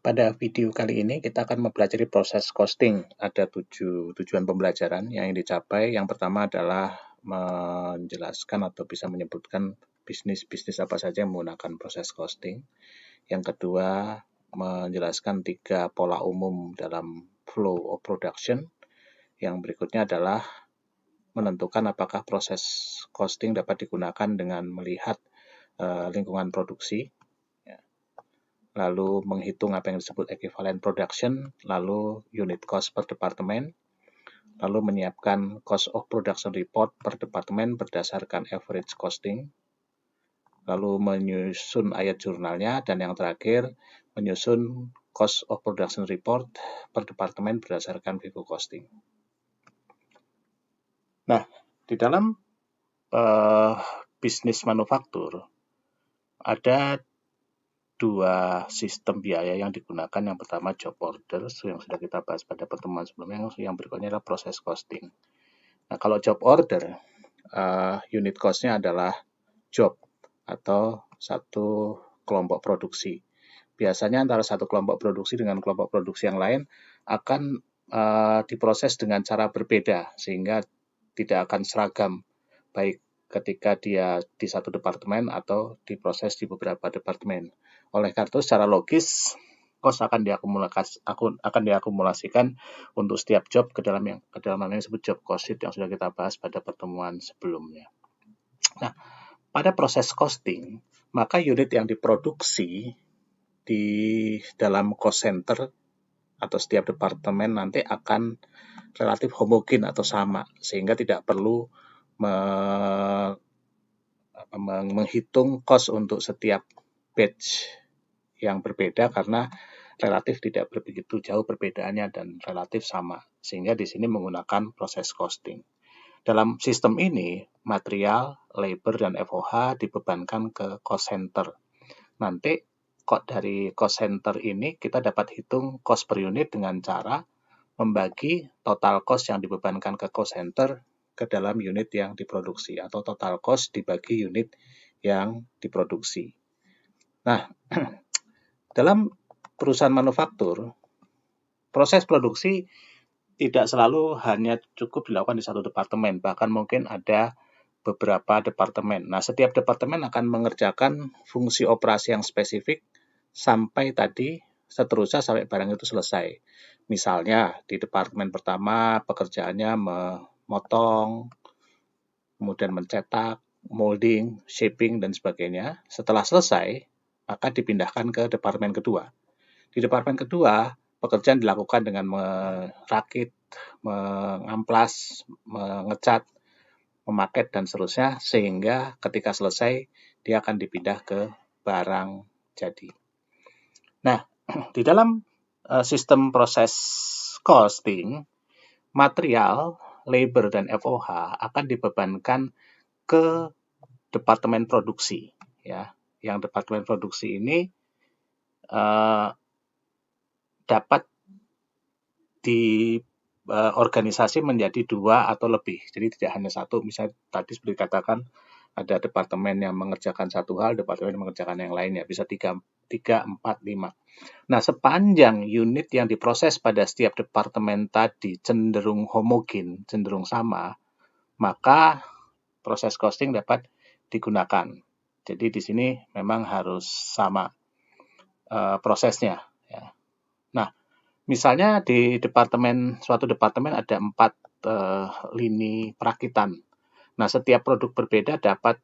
Pada video kali ini kita akan mempelajari proses costing. Ada 7 tujuan pembelajaran yang ingin dicapai. Yang pertama adalah menjelaskan atau bisa menyebutkan bisnis-bisnis apa saja yang menggunakan proses costing. Yang kedua, menjelaskan 3 pola umum dalam flow of production. Yang berikutnya adalah menentukan apakah proses costing dapat digunakan dengan melihat lingkungan produksi. Lalu menghitung apa yang disebut equivalent production, lalu unit cost per departemen, lalu menyiapkan cost of production report per departemen berdasarkan average costing, lalu menyusun ayat jurnalnya, dan yang terakhir menyusun cost of production report per departemen berdasarkan FIFO costing. Nah, di dalam bisnis manufaktur ada 2 sistem biaya yang digunakan. Yang pertama job order yang sudah kita bahas pada pertemuan sebelumnya, yang berikutnya adalah proses costing. Nah, kalau job order, unit cost-nya adalah job atau satu kelompok produksi. Biasanya antara satu kelompok produksi dengan kelompok produksi yang lain akan diproses dengan cara berbeda sehingga tidak akan seragam, baik ketika dia di satu departemen atau diproses di beberapa departemen. Oleh karena itu, secara logis, cost akan diakumulasikan untuk setiap job ke dalam yang disebut job cost sheet yang sudah kita bahas pada pertemuan sebelumnya. Nah, pada proses costing, maka unit yang diproduksi di dalam cost center atau setiap departemen nanti akan relatif homogen atau sama, sehingga tidak perlu menghitung cost untuk setiap batch yang berbeda karena relatif tidak begitu jauh perbedaannya dan relatif sama, sehingga di sini menggunakan proses costing. Dalam sistem ini, material, labor, dan FOH dibebankan ke cost center. Nanti dari cost center ini kita dapat hitung cost per unit dengan cara membagi total cost yang dibebankan ke cost center ke dalam unit yang diproduksi, atau total cost dibagi unit yang diproduksi. Nah, dalam perusahaan manufaktur, proses produksi tidak selalu hanya cukup dilakukan di satu departemen, bahkan mungkin ada beberapa departemen. Nah, setiap departemen akan mengerjakan fungsi operasi yang spesifik sampai tadi seterusnya sampai barang itu selesai. Misalnya di departemen pertama pekerjaannya memotong, kemudian mencetak, molding, shaping, dan sebagainya. Setelah selesai, maka dipindahkan ke departemen kedua. Di departemen kedua, pekerjaan dilakukan dengan merakit, mengamplas, mengecat, memaket, dan seterusnya, sehingga ketika selesai, dia akan dipindah ke barang jadi. Nah, di dalam sistem proses costing, material, labor, dan FOH akan dibebankan ke departemen produksi. Ya, yang departemen produksi ini dapat diorganisasi menjadi 2 atau lebih. Jadi tidak hanya satu. Misalnya tadi seperti dikatakan ada departemen yang mengerjakan satu hal, departemen yang mengerjakan yang lainnya. Bisa 3, 4, 5. Nah, sepanjang unit yang diproses pada setiap departemen tadi cenderung homogen, cenderung sama, maka proses costing dapat digunakan. Jadi di sini memang harus sama prosesnya. Ya. Nah, misalnya di suatu departemen ada 4 lini perakitan. Nah, setiap produk berbeda dapat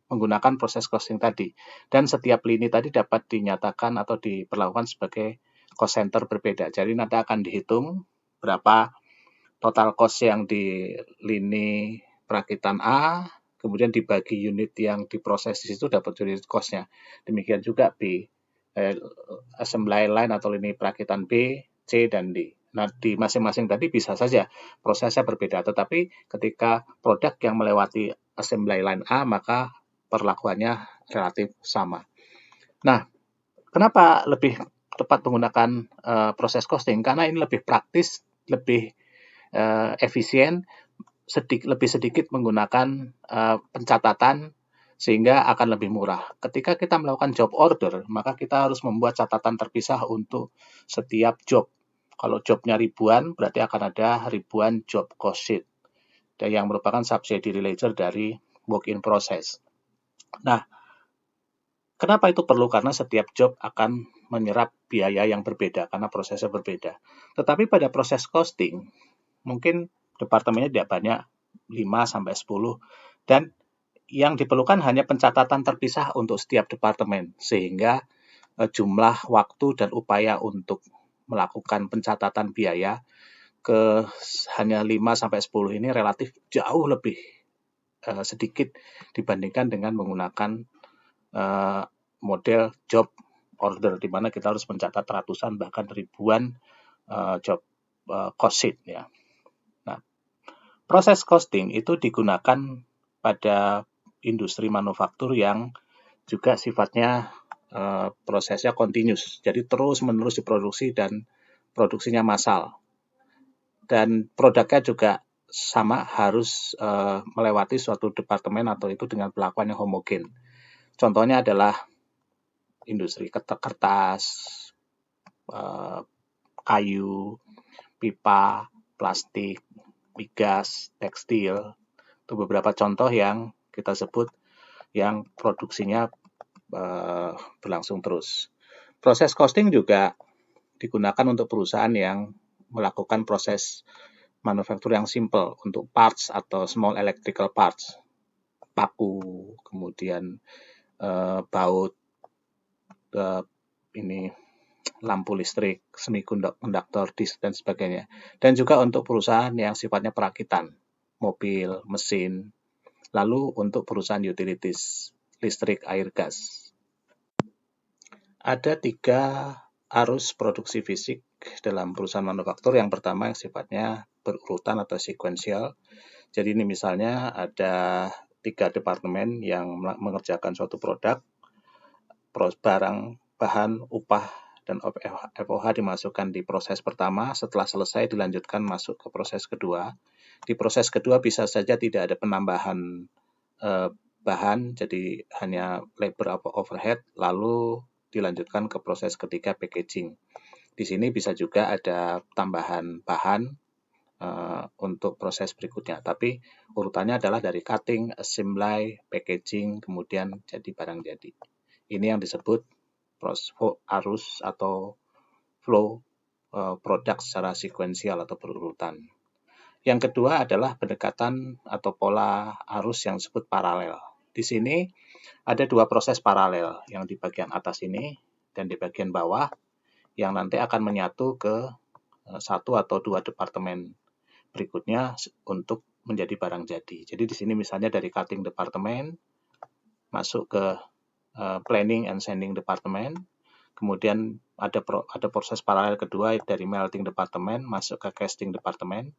menggunakan proses costing tadi. Dan setiap lini tadi dapat dinyatakan atau diperlakukan sebagai cost center berbeda. Jadi nanti akan dihitung berapa total cost yang di lini perakitan A, kemudian dibagi unit yang diproses di situ dapat unit cost-nya. Demikian juga B, assembly line atau lini perakitan B, C, dan D. Nah, di masing-masing tadi bisa saja prosesnya berbeda, tetapi ketika produk yang melewati assembly line A, maka perlakuannya relatif sama. Nah, kenapa lebih tepat menggunakan proses costing? Karena ini lebih praktis, lebih efisien, lebih sedikit menggunakan pencatatan, sehingga akan lebih murah. Ketika kita melakukan job order, maka kita harus membuat catatan terpisah untuk setiap job. Kalau jobnya ribuan, berarti akan ada ribuan job cost sheet, dan yang merupakan subsidiary ledger dari work in process. Nah, kenapa itu perlu? Karena setiap job akan menyerap biaya yang berbeda, karena prosesnya berbeda. Tetapi pada proses costing, mungkin departemennya tidak banyak, 5-10, dan yang diperlukan hanya pencatatan terpisah untuk setiap departemen, sehingga jumlah waktu dan upaya untuk melakukan pencatatan biaya ke hanya 5-10 ini relatif jauh lebih sedikit dibandingkan dengan menggunakan model job order, di mana kita harus mencatat ratusan bahkan ribuan job cost sheet ya. Nah, proses costing itu digunakan pada industri manufaktur yang juga sifatnya prosesnya continuous, jadi terus-menerus diproduksi dan produksinya massal. Dan produknya juga sama, harus melewati suatu departemen atau itu dengan perlakuan yang homogen. Contohnya adalah industri kertas, kayu, pipa, plastik, migas, tekstil. Itu beberapa contoh yang kita sebut yang produksinya berlangsung terus. Proses costing juga digunakan untuk perusahaan yang melakukan proses manufaktur yang simple untuk parts atau small electrical parts, paku, kemudian baut, ini lampu listrik, semikonduktor, disk, dan sebagainya. Dan juga untuk perusahaan yang sifatnya perakitan, mobil, mesin, lalu untuk perusahaan utilities, listrik, air, gas. Ada 3 arus produksi fisik dalam perusahaan manufaktur. Yang pertama yang sifatnya berurutan atau sekuensial. Jadi ini misalnya ada 3 departemen yang mengerjakan suatu produk, barang, bahan, upah, dan FOH dimasukkan di proses pertama. Setelah selesai dilanjutkan masuk ke proses kedua. Di proses kedua bisa saja tidak ada penambahan bahan, jadi hanya labor atau overhead, lalu dilanjutkan ke proses ketiga, packaging. Di sini bisa juga ada tambahan bahan untuk proses berikutnya, tapi urutannya adalah dari cutting, assembly, packaging, kemudian jadi barang jadi. Ini yang disebut arus atau flow produk secara sekuensial atau berurutan. Yang kedua adalah pendekatan atau pola arus yang disebut paralel. Di sini ada 2 proses paralel, yang di bagian atas ini dan di bagian bawah, yang nanti akan menyatu ke 1 atau 2 departemen berikutnya untuk menjadi barang jadi. Jadi di sini misalnya dari cutting departemen masuk ke planning and sending departemen, kemudian ada proses paralel kedua dari melting departemen masuk ke casting departemen,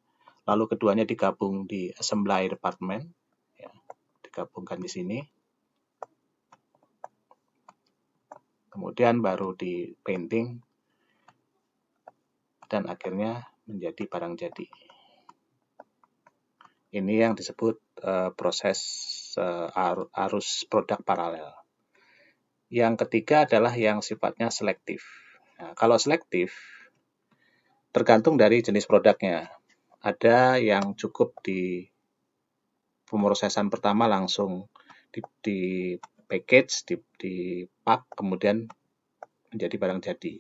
lalu keduanya digabung di assembly departemen, ya, digabungkan di sini. Kemudian baru di painting, dan akhirnya menjadi barang jadi. Ini yang disebut proses arus produk paralel. Yang ketiga adalah yang sifatnya selektif. Nah, kalau selektif tergantung dari jenis produknya. Ada yang cukup di pemrosesan pertama langsung di package, di pack, kemudian menjadi barang jadi.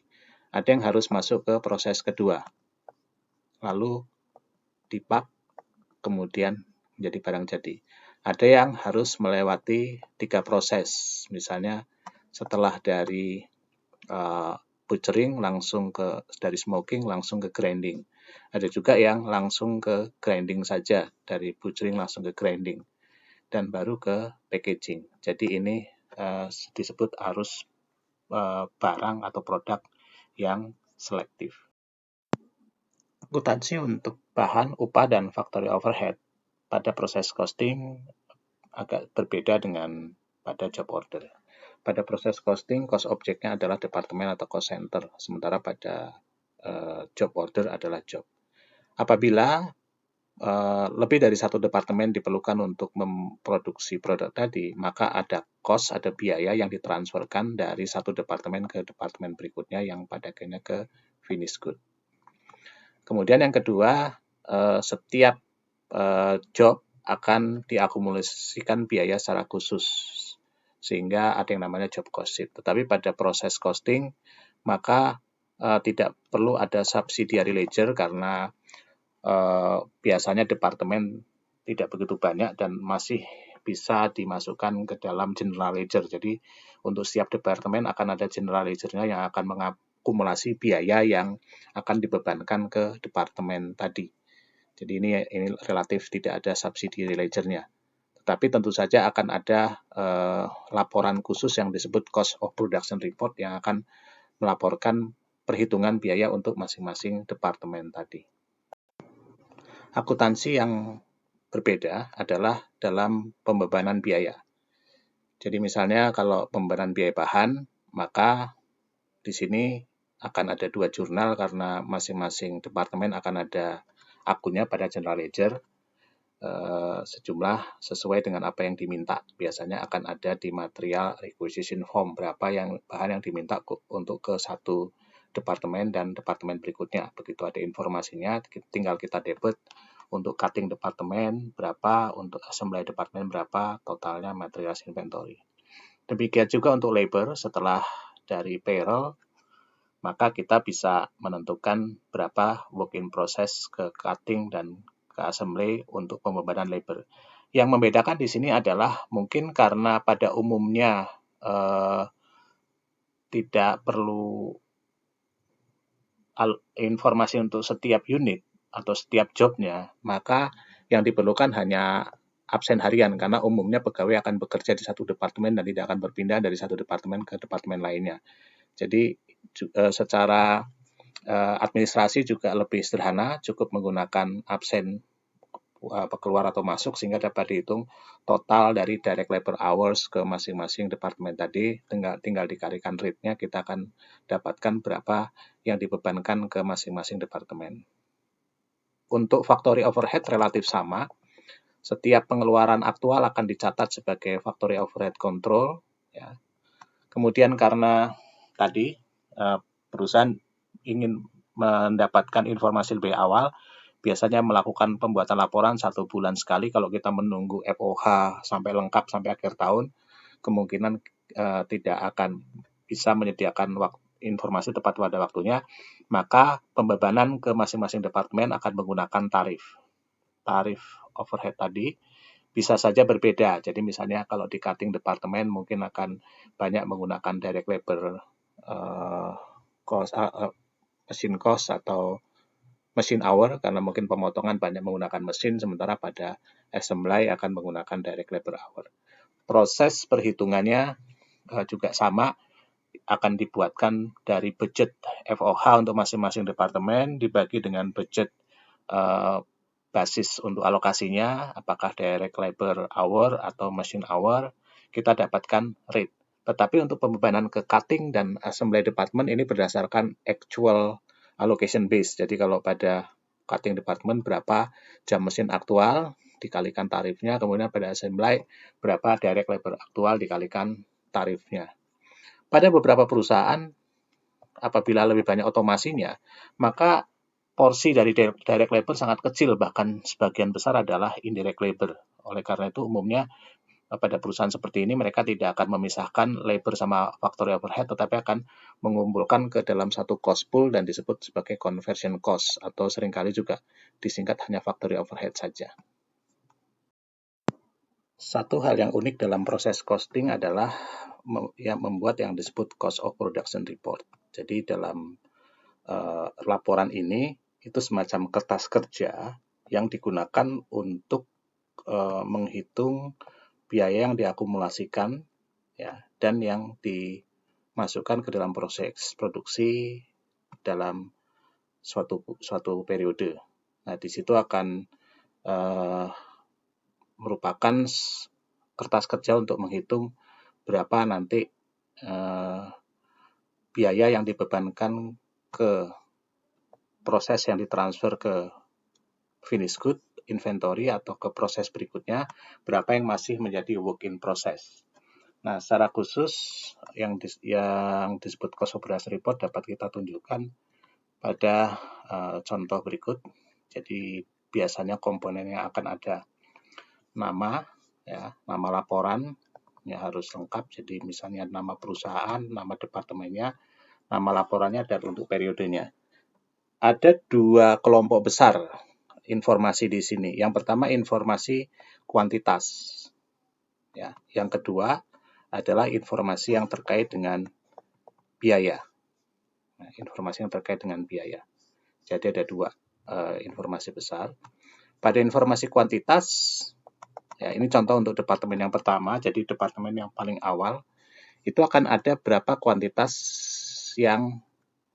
Ada yang harus masuk ke proses kedua, lalu dipak, kemudian menjadi barang jadi. Ada yang harus melewati 3 proses, misalnya setelah dari butchering langsung dari smoking langsung ke grinding. Ada juga yang langsung ke grinding saja, dari butchering langsung ke grinding, dan baru ke packaging. Jadi ini disebut arus barang atau produk yang selektif. Akuntansi untuk bahan, upah, dan factory overhead pada proses costing agak berbeda dengan pada job order. Pada proses costing, cost objeknya adalah departemen atau cost center, sementara pada job order adalah job. Apabila lebih dari satu departemen diperlukan untuk memproduksi produk tadi, maka ada cost, ada biaya yang ditransferkan dari satu departemen ke departemen berikutnya yang pada akhirnya ke finished good. Kemudian yang kedua, setiap job akan diakumulasikan biaya secara khusus, sehingga ada yang namanya job cost sheet. Tetapi pada proses costing, maka tidak perlu ada subsidiary ledger karena biasanya departemen tidak begitu banyak dan masih bisa dimasukkan ke dalam general ledger. Jadi untuk setiap departemen akan ada general ledger-nya yang akan mengakumulasi biaya yang akan dibebankan ke departemen tadi. Jadi ini relatif tidak ada subsidiary ledger-nya. Tetapi tentu saja akan ada laporan khusus yang disebut cost of production report yang akan melaporkan perhitungan biaya untuk masing-masing departemen tadi. Akuntansi yang berbeda adalah dalam pembebanan biaya. Jadi misalnya kalau pembebanan biaya bahan, maka di sini akan ada 2 jurnal karena masing-masing departemen akan ada akunnya pada general ledger sejumlah sesuai dengan apa yang diminta. Biasanya akan ada di material requisition form berapa yang bahan yang diminta untuk ke satu departemen dan departemen berikutnya. Begitu ada informasinya, tinggal kita debit untuk cutting departemen berapa, untuk assembly departemen berapa, totalnya materials inventory. Demikian juga untuk labor, setelah dari payroll, maka kita bisa menentukan berapa work in process ke cutting dan ke assembly untuk pembebanan labor. Yang membedakan di sini adalah mungkin karena pada umumnya tidak perlu informasi untuk setiap unit atau setiap jobnya, maka yang diperlukan hanya absen harian karena umumnya pegawai akan bekerja di satu departemen dan tidak akan berpindah dari satu departemen ke departemen lainnya. Jadi secara administrasi juga lebih sederhana, cukup menggunakan absen keluar atau masuk sehingga dapat dihitung total dari direct labor hours ke masing-masing departemen tadi, tinggal dikalikan rate-nya, kita akan dapatkan berapa yang dibebankan ke masing-masing departemen. Untuk factory overhead relatif sama, setiap pengeluaran aktual akan dicatat sebagai factory overhead control. Ya. Kemudian karena tadi perusahaan ingin mendapatkan informasi lebih awal, biasanya melakukan pembuatan laporan 1 bulan sekali. Kalau kita menunggu FOH sampai lengkap sampai akhir tahun, kemungkinan tidak akan bisa menyediakan informasi tepat pada waktunya. Maka pembebanan ke masing-masing departemen akan menggunakan tarif overhead tadi. Bisa saja berbeda. Jadi misalnya kalau di cutting departemen mungkin akan banyak menggunakan direct labor cost, machine cost atau machine hour karena mungkin pemotongan banyak menggunakan mesin, sementara pada assembly akan menggunakan direct labor hour. Proses perhitungannya juga sama, akan dibuatkan dari budget FOH untuk masing-masing departemen dibagi dengan budget basis untuk alokasinya, apakah direct labor hour atau machine hour, kita dapatkan rate. Tetapi untuk pembebanan ke cutting dan assembly department ini berdasarkan actual allocation base. Jadi kalau pada cutting department berapa jam mesin aktual dikalikan tarifnya, kemudian pada assembly berapa direct labor aktual dikalikan tarifnya. Pada beberapa perusahaan, apabila lebih banyak otomasinya, maka porsi dari direct labor sangat kecil, bahkan sebagian besar adalah indirect labor. Oleh karena itu umumnya pada perusahaan seperti ini mereka tidak akan memisahkan labor sama factory overhead, tetapi akan mengumpulkan ke dalam satu cost pool dan disebut sebagai conversion cost, atau seringkali juga disingkat hanya factory overhead saja. Satu hal yang unik dalam proses costing adalah membuat yang disebut cost of production report. Jadi dalam laporan ini itu semacam kertas kerja yang digunakan untuk menghitung biaya yang diakumulasikan ya, dan yang dimasukkan ke dalam proses produksi dalam suatu periode. Nah, di situ akan merupakan kertas kerja untuk menghitung berapa nanti biaya yang dibebankan ke proses yang ditransfer ke finished good inventory atau ke proses berikutnya, berapa yang masih menjadi work in process. Nah, secara khusus yang disebut cost operation report dapat kita tunjukkan pada contoh berikut. Jadi biasanya komponen yang akan ada nama, ya, nama laporan ya harus lengkap. Jadi misalnya nama perusahaan, nama departemennya, nama laporannya, dan untuk periodenya. Ada dua kelompok besar informasi di sini. Yang pertama informasi kuantitas. Ya, yang kedua adalah informasi yang terkait dengan biaya. Nah, informasi yang terkait dengan biaya. Jadi ada dua informasi besar. Pada informasi kuantitas, ya ini contoh untuk departemen yang pertama. Jadi departemen yang paling awal itu akan ada berapa kuantitas yang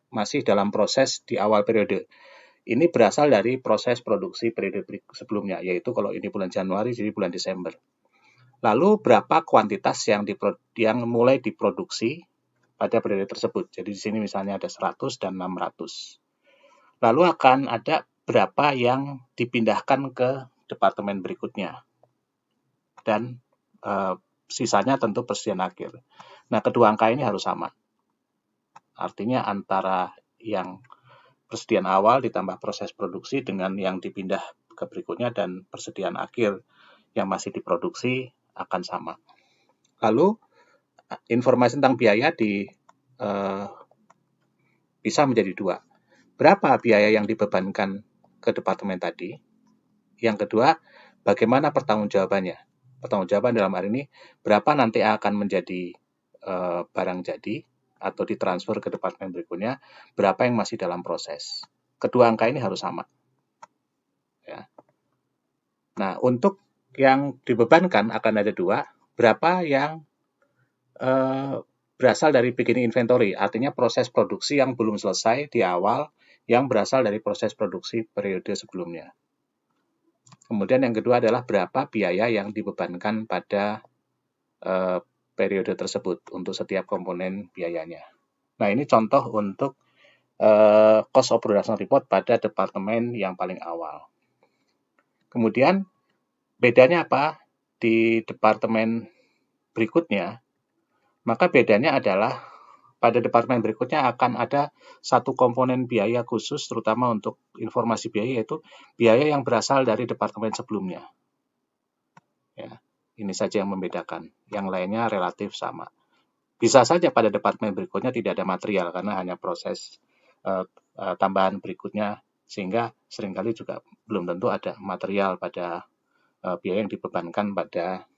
masih dalam proses di awal periode. Ini berasal dari proses produksi periode sebelumnya, yaitu kalau ini bulan Januari, jadi bulan Desember. Lalu berapa kuantitas yang mulai diproduksi pada periode tersebut. Jadi di sini misalnya ada 100 dan 600. Lalu akan ada berapa yang dipindahkan ke departemen berikutnya. Dan sisanya tentu persediaan akhir. Nah, kedua angka ini harus sama. Artinya antara yang persediaan awal ditambah proses produksi dengan yang dipindah ke berikutnya dan persediaan akhir yang masih diproduksi akan sama. Lalu informasi tentang biaya bisa menjadi dua. Berapa biaya yang dibebankan ke departemen tadi? Yang kedua, bagaimana pertanggungjawabannya? Pertanggungjawaban dalam hal ini, berapa nanti akan menjadi barang jadi atau ditransfer ke departemen berikutnya, berapa yang masih dalam proses. Kedua angka ini harus sama. Ya. Nah, untuk yang dibebankan akan ada dua, berapa yang berasal dari beginning inventory, artinya proses produksi yang belum selesai di awal, yang berasal dari proses produksi periode sebelumnya. Kemudian yang kedua adalah berapa biaya yang dibebankan pada periode tersebut untuk setiap komponen biayanya. Nah, ini contoh untuk cost of production report pada departemen yang paling awal. Kemudian bedanya apa di departemen berikutnya? Maka bedanya adalah pada departemen berikutnya akan ada satu komponen biaya khusus terutama untuk informasi biaya, yaitu biaya yang berasal dari departemen sebelumnya. Ya, ini saja yang membedakan. Yang lainnya relatif sama. Bisa saja pada departemen berikutnya tidak ada material karena hanya proses tambahan berikutnya, sehingga seringkali juga belum tentu ada material pada biaya yang dibebankan pada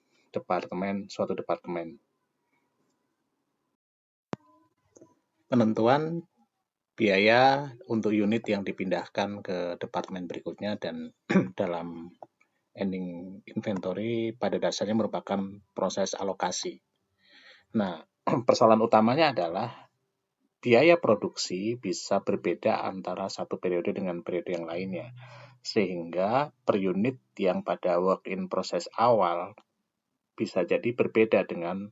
suatu departemen. Penentuan biaya untuk unit yang dipindahkan ke departemen berikutnya dan dalam ending inventory pada dasarnya merupakan proses alokasi. Nah, persoalan utamanya adalah biaya produksi bisa berbeda antara satu periode dengan periode yang lainnya. Sehingga per unit yang pada work in process awal bisa jadi berbeda dengan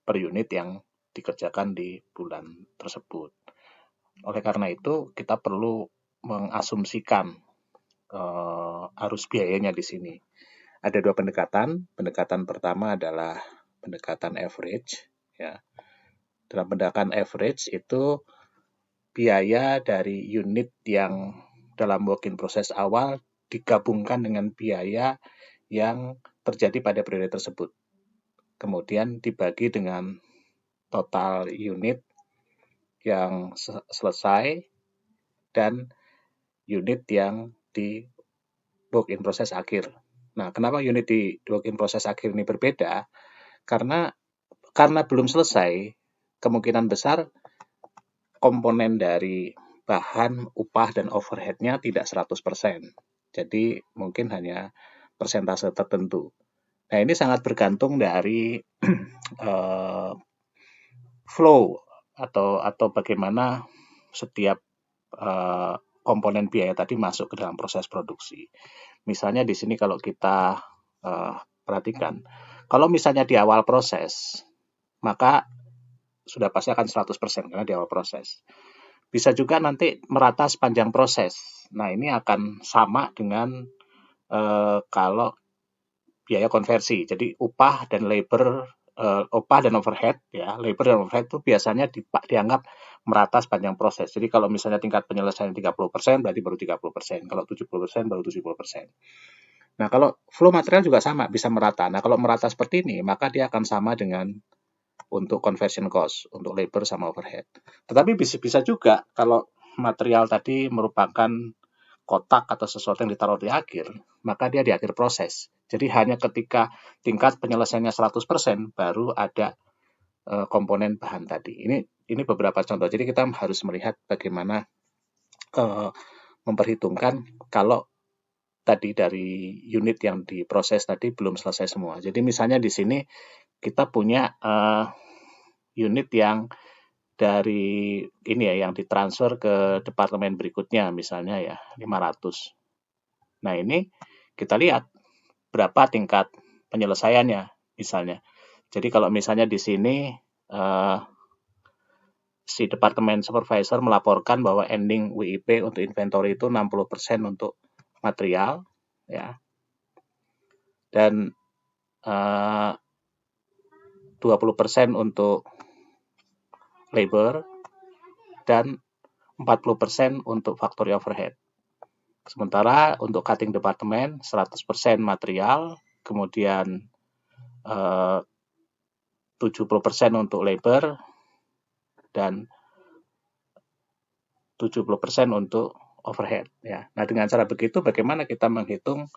per unit yang dikerjakan di bulan tersebut. Oleh karena itu, kita perlu mengasumsikan arus biayanya di sini. Ada dua pendekatan. Pendekatan pertama adalah pendekatan average. Ya. Dalam pendekatan average itu biaya dari unit yang dalam work in process awal digabungkan dengan biaya yang terjadi pada periode tersebut. Kemudian dibagi dengan total unit yang selesai dan unit yang di work in process akhir. Nah, kenapa unit di work in process akhir ini berbeda? Karena belum selesai, kemungkinan besar komponen dari bahan, upah, dan overhead-nya tidak 100%. Jadi mungkin hanya persentase tertentu. Nah, ini sangat bergantung dari flow atau bagaimana setiap komponen biaya tadi masuk ke dalam proses produksi. Misalnya di sini kalau kita perhatikan, kalau misalnya di awal proses, maka sudah pasti akan 100% karena di awal proses. Bisa juga nanti merata sepanjang proses. Nah, ini akan sama dengan kalau biaya konversi. Jadi upah dan overhead, ya, labor dan overhead itu biasanya dianggap merata sepanjang proses. Jadi kalau misalnya tingkat penyelesaian 30%, berarti baru 30%. Kalau 70% baru 70%. Nah, kalau flow material juga sama, bisa merata. Nah, kalau merata seperti ini, maka dia akan sama dengan untuk conversion cost, untuk labor sama overhead. Tetapi bisa juga kalau material tadi merupakan kotak atau sesuatu yang ditaruh di akhir, maka dia di akhir proses. Jadi hanya ketika tingkat penyelesaiannya 100% baru ada komponen bahan tadi. Ini beberapa contoh. Jadi kita harus melihat bagaimana memperhitungkan kalau tadi dari unit yang diproses tadi belum selesai semua. Jadi misalnya di sini kita punya unit yang dari ini ya, yang ditransfer ke departemen berikutnya, misalnya ya 500. Nah, ini kita lihat berapa tingkat penyelesaiannya misalnya. Jadi kalau misalnya di sini si departemen supervisor melaporkan bahwa ending WIP untuk inventory itu 60% untuk material, ya, dan 20% untuk labor, dan 40% untuk factory overhead. Sementara untuk cutting department 100% material, kemudian 70% untuk labor, dan 70% untuk overhead. Ya. Nah, dengan cara begitu bagaimana kita menghitung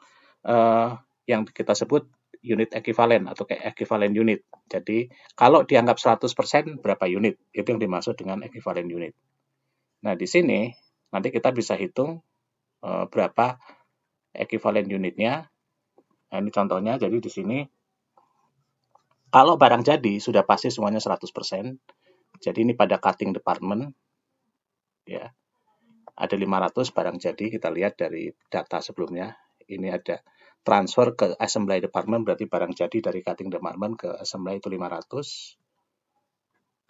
yang kita sebut unit ekivalen atau kayak ekivalen unit. Jadi kalau dianggap 100% berapa unit? Itu yang dimaksud dengan ekivalen unit. Nah, di sini nanti kita bisa hitung berapa ekivalen unitnya. Nah, ini contohnya. Jadi di sini kalau barang jadi sudah pasti semuanya 100%. Jadi ini pada cutting department, ya, ada 500 barang jadi. Kita lihat dari data sebelumnya. Ini ada transfer ke assembly department, berarti barang jadi dari cutting department ke assembly itu 500.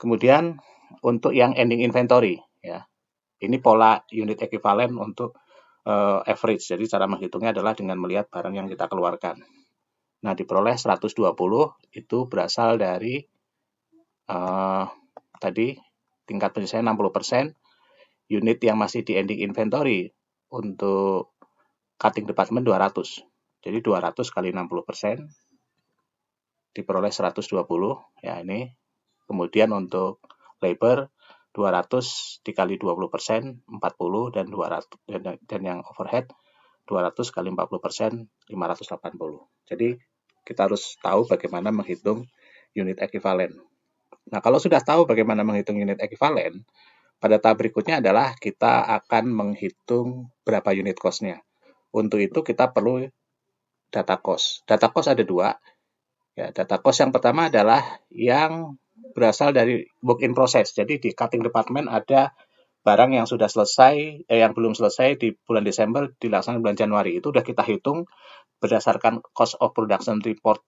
Kemudian untuk yang ending inventory, ya, ini pola unit ekivalen untuk average. Jadi cara menghitungnya adalah dengan melihat barang yang kita keluarkan. Nah, diperoleh 120 itu berasal dari tadi tingkat penyelesaian 60%, unit yang masih di ending inventory untuk cutting department 200. Jadi 200 kali 60% diperoleh 120, ya ini. Kemudian untuk labor 200 dikali 20%, 40, dan 200, dan yang overhead 200 kali 40%, 580. Jadi kita harus tahu bagaimana menghitung unit ekivalen. Nah, kalau sudah tahu bagaimana menghitung unit ekivalen, pada tahap berikutnya adalah kita akan menghitung berapa unit cost-nya. Untuk itu kita perlu data cost. Data cost ada dua. Ya, data cost yang pertama adalah yang berasal dari work in process. Jadi di cutting department ada barang yang sudah selesai, yang belum selesai di bulan Desember, dilaksanakan bulan Januari. Itu sudah kita hitung berdasarkan cost of production report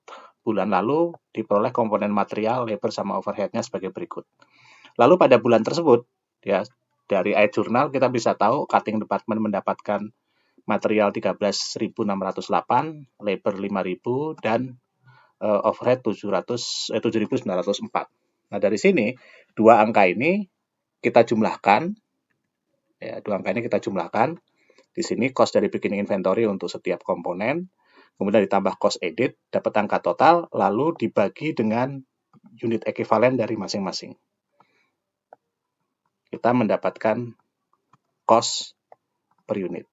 bulan lalu, diperoleh komponen material, labor, sama overhead-nya sebagai berikut. Lalu pada bulan tersebut, ya, dari iJournal kita bisa tahu cutting department mendapatkan material 13.608, labor 5.000, dan overhead 7.904. Nah, dari sini dua angka ini kita jumlahkan, ya, dua angka ini kita jumlahkan. Di sini cost dari beginning inventory untuk setiap komponen, kemudian ditambah cost edit, dapat angka total, lalu dibagi dengan unit ekivalen dari masing-masing. Kita mendapatkan cost per unit.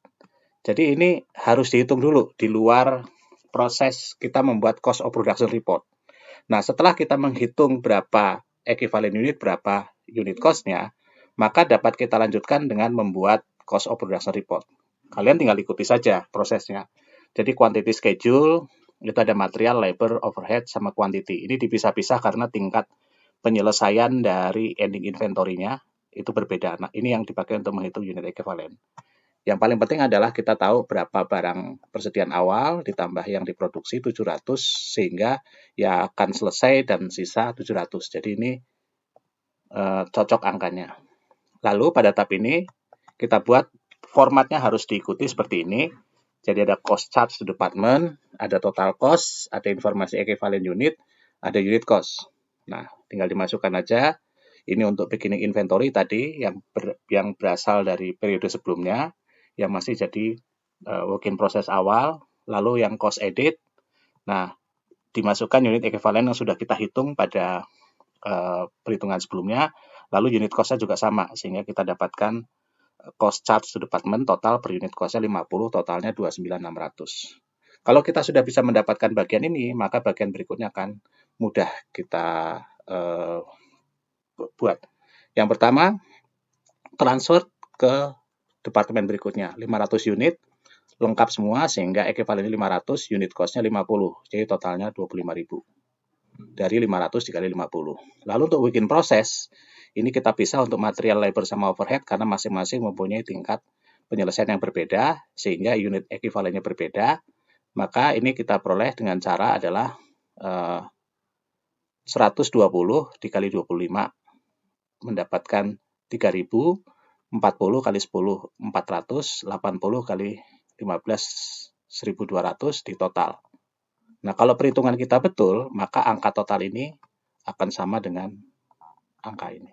Jadi ini harus dihitung dulu di luar proses kita membuat cost of production report. Nah, setelah kita menghitung berapa ekivalen unit, berapa unit cost-nya, maka dapat kita lanjutkan dengan membuat cost of production report. Kalian tinggal ikuti saja prosesnya. Jadi quantity schedule, itu ada material, labor, overhead, sama quantity. Ini dipisah-pisah karena tingkat penyelesaian dari ending inventory-nya itu berbeda. Nah, ini yang dipakai untuk menghitung unit ekivalen. Yang paling penting adalah kita tahu berapa barang persediaan awal ditambah yang diproduksi 700 sehingga ya akan selesai dan sisa 700. Jadi ini cocok angkanya. Lalu pada tahap ini kita buat formatnya harus diikuti seperti ini. Jadi ada cost charge to department, ada total cost, ada informasi equivalent unit, ada unit cost. Nah, tinggal dimasukkan aja. Ini untuk beginning inventory tadi yang berasal dari periode sebelumnya, yang masih jadi work in process awal, lalu yang cost edit. Nah, dimasukkan unit equivalent yang sudah kita hitung pada perhitungan sebelumnya, lalu unit cost-nya juga sama, sehingga kita dapatkan cost charge to department total per unit cost-nya 50, totalnya 29.600. Kalau kita sudah bisa mendapatkan bagian ini, maka bagian berikutnya akan mudah kita buat. Yang pertama, transfer ke departemen berikutnya, 500 unit, lengkap semua, sehingga equivalent 500, unit cost-nya 50, jadi totalnya 25.000. Dari 500 dikali 50. Lalu untuk work in process, ini kita pisah untuk material, labor, sama overhead karena masing-masing mempunyai tingkat penyelesaian yang berbeda, sehingga unit equivalentnya berbeda. Maka ini kita peroleh dengan cara adalah 120 dikali 25 mendapatkan 3.000, 40 kali 10 400, 80 kali 15 1.200 di total. Nah, kalau perhitungan kita betul, maka angka total ini akan sama dengan angka ini.